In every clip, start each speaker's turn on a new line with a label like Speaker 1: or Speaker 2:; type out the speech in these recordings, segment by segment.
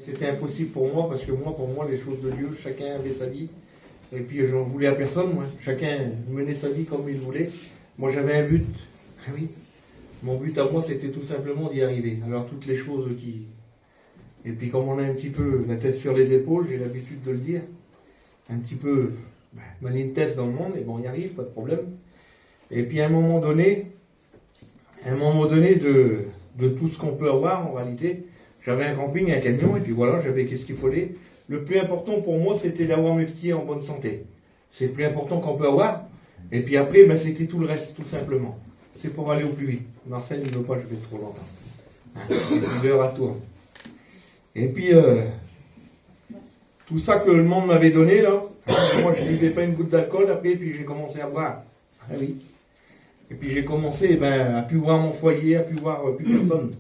Speaker 1: C'était impossible pour moi, parce que pour moi, les choses de Dieu, chacun avait sa vie. Et puis, j'en voulais à personne, moi. Chacun menait sa vie comme il voulait. Moi, j'avais un but. Ah oui. Mon but à moi, c'était tout simplement d'y arriver. Alors, toutes les choses qui... Et puis, comme on a un petit peu la tête sur les épaules, j'ai l'habitude de le dire, un petit peu manier une tête dans le monde, et bon, on y arrive, pas de problème. Et puis, à un moment donné de tout ce qu'on peut avoir, en réalité, j'avais un camping, un camion, et puis voilà, j'avais qu'est-ce qu'il fallait. Le plus important pour moi, c'était d'avoir mes petits en bonne santé. C'est le plus important qu'on peut avoir. Et puis après, c'était tout le reste, tout simplement. C'est pour aller au plus vite. Marcel, il ne veut pas, je vais trop longtemps. Et puis l'heure à tour. Et puis, tout ça que le monde m'avait donné, là, moi, je ne buvais pas une goutte d'alcool, après, puis j'ai commencé à boire. Ah oui. Et puis j'ai commencé à plus voir mon foyer, à plus voir plus personne.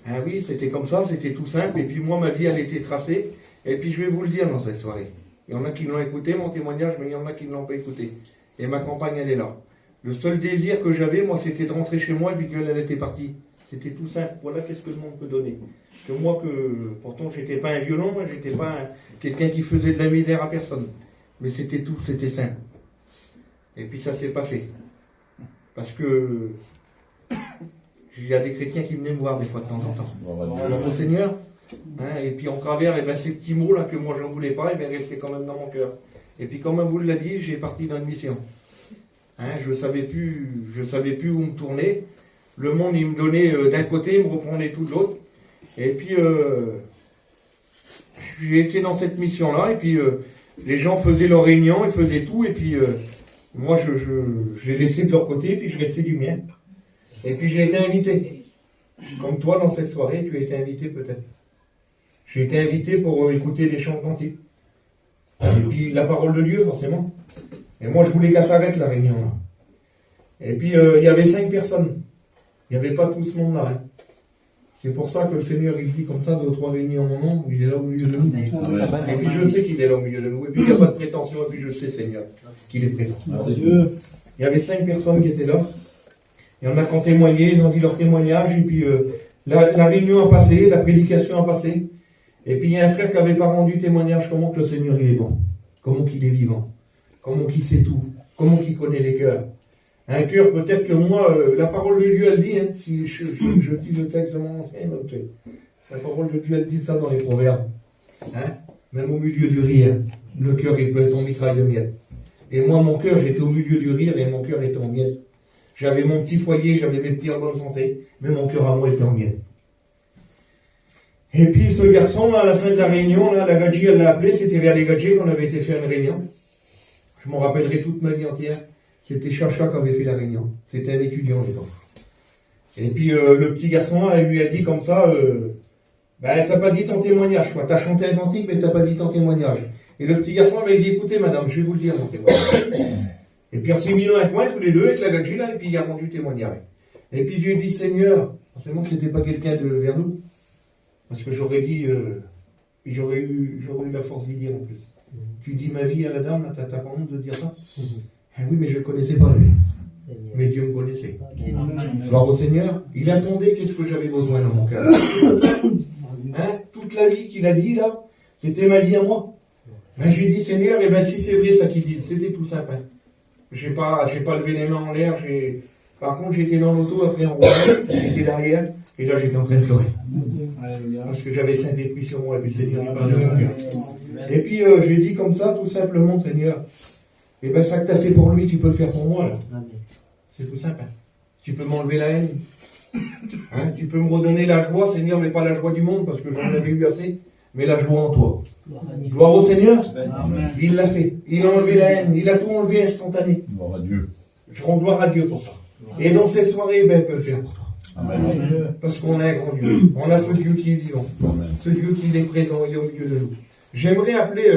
Speaker 1: Ah oui, c'était comme ça, c'était tout simple. Et puis moi, ma vie, elle était tracée. Et puis je vais vous le dire dans cette soirée. Il y en a qui l'ont écouté, mon témoignage, mais il y en a qui ne l'ont pas écouté. Et ma compagne, elle est là. Le seul désir que j'avais, moi, c'était de rentrer chez moi et puis qu'elle, elle était partie. C'était tout simple. Voilà qu'est-ce que le monde peut donner. Que moi, pourtant, j'étais pas un violon, j'étais pas quelqu'un qui faisait de la misère à personne. Mais c'était tout, c'était simple. Et puis ça s'est pas fait. Parce que il y a des chrétiens qui venaient me voir des fois de temps en temps. Au Seigneur. Et puis en travers, ces petits mots là que moi j'en voulais pas, restaient quand même dans mon cœur. Et puis comme on vous l'a dit, j'ai parti dans une mission. Je savais plus où me tourner. Le monde il me donnait d'un côté, il me reprenait tout de l'autre. Et puis j'ai été dans cette mission là, et puis les gens faisaient leurs réunions, ils faisaient tout, et puis moi j'ai laissé de leur côté, puis je restais du mien. Et puis j'ai été invité. Comme toi dans cette soirée, tu as été invité peut-être. J'ai été invité pour écouter les chants cantiques. Et puis la parole de Dieu, forcément. Et moi, je voulais qu'elle s'arrête, la réunion. Là. Et puis, il y avait 5 personnes. Il n'y avait pas tout ce monde-là. C'est pour ça que le Seigneur, il dit comme ça, 2 ou 3 réunions en mon nom, il est là au milieu de nous. Et puis, je sais qu'il est là au milieu de nous. Et puis, il n'y a pas de prétention. Et puis, je sais, Seigneur, qu'il est présent. Il y avait 5 personnes qui étaient là. Il y en a qui ont témoigné, ils ont dit leur témoignage. Et puis, la réunion a passé, la prédication a passé. Et puis il y a un frère qui n'avait pas rendu témoignage comment que le Seigneur il est bon, comment qu'il est vivant, comment qu'il sait tout, comment qu'il connaît les cœurs. Un cœur, peut-être que moi, la parole de Dieu, elle dit, si je dis le texte de mon ancien, la parole de Dieu, elle dit ça dans les proverbes. Même au milieu du rire, le cœur il peut être en mitraille de miel. Et moi, mon cœur, j'étais au milieu du rire et mon cœur était en miel. J'avais mon petit foyer, j'avais mes petits en bonne santé, mais mon cœur à moi était en miel. Et puis ce garçon, là, à la fin de la réunion, là, la Gadji, elle l'a appelé, c'était vers les Gadji qu'on avait été faire une réunion. Je m'en rappellerai toute ma vie entière. C'était Chacha qui avait fait la réunion. C'était un étudiant, les gars. Et puis le petit garçon, là, elle lui a dit comme ça, t'as pas dit ton témoignage, quoi. T'as chanté un cantique, mais t'as pas dit ton témoignage. Et le petit garçon avait dit, écoutez, madame, je vais vous le dire, mon témoignage. Et puis on s'est mis dans un coin, tous les deux, avec la Gadji, là, et puis il a rendu témoignage. Et puis Dieu dit, Seigneur, forcément que c'était pas quelqu'un de vers nous. Parce que j'aurais dit, j'aurais eu la force d'y dire en plus. Tu dis ma vie à la dame, t'as pas honte de dire ça? Ah oui, mais je ne connaissais pas lui. Mais Dieu me connaissait. Gloire au Seigneur, il attendait qu'est-ce que j'avais besoin dans mon cœur. Toute la vie qu'il a dit là, c'était ma vie à moi. J'ai dit Seigneur, si c'est vrai ça qu'il dit, c'était tout simple. J'ai pas levé les mains en l'air, par contre j'étais dans l'auto, après en route, j'étais derrière. Et là, j'étais en train de pleurer. Parce que j'avais Saint-Esprit sur moi, et puis le Seigneur m'a parlé à mon cœur. Et puis, je lui ai dit comme ça, tout simplement, Seigneur, ça que tu as fait pour lui, tu peux le faire pour moi, là. C'est tout simple. Tu peux m'enlever la haine. Tu peux me redonner la joie, Seigneur, mais pas la joie du monde, parce que j'en avais eu assez, mais la joie en toi. Gloire au Seigneur. Il l'a fait. Il a enlevé la haine. Il a tout enlevé instantané.
Speaker 2: Gloire à Dieu.
Speaker 1: Je rends gloire à Dieu pour ça. Et dans cette soirée, il peut le faire pour toi.
Speaker 2: Amen.
Speaker 1: Parce qu'on a un grand Dieu. On a ce Dieu qui est vivant. Ce Dieu qui est présent, il est au milieu de nous. J'aimerais appeler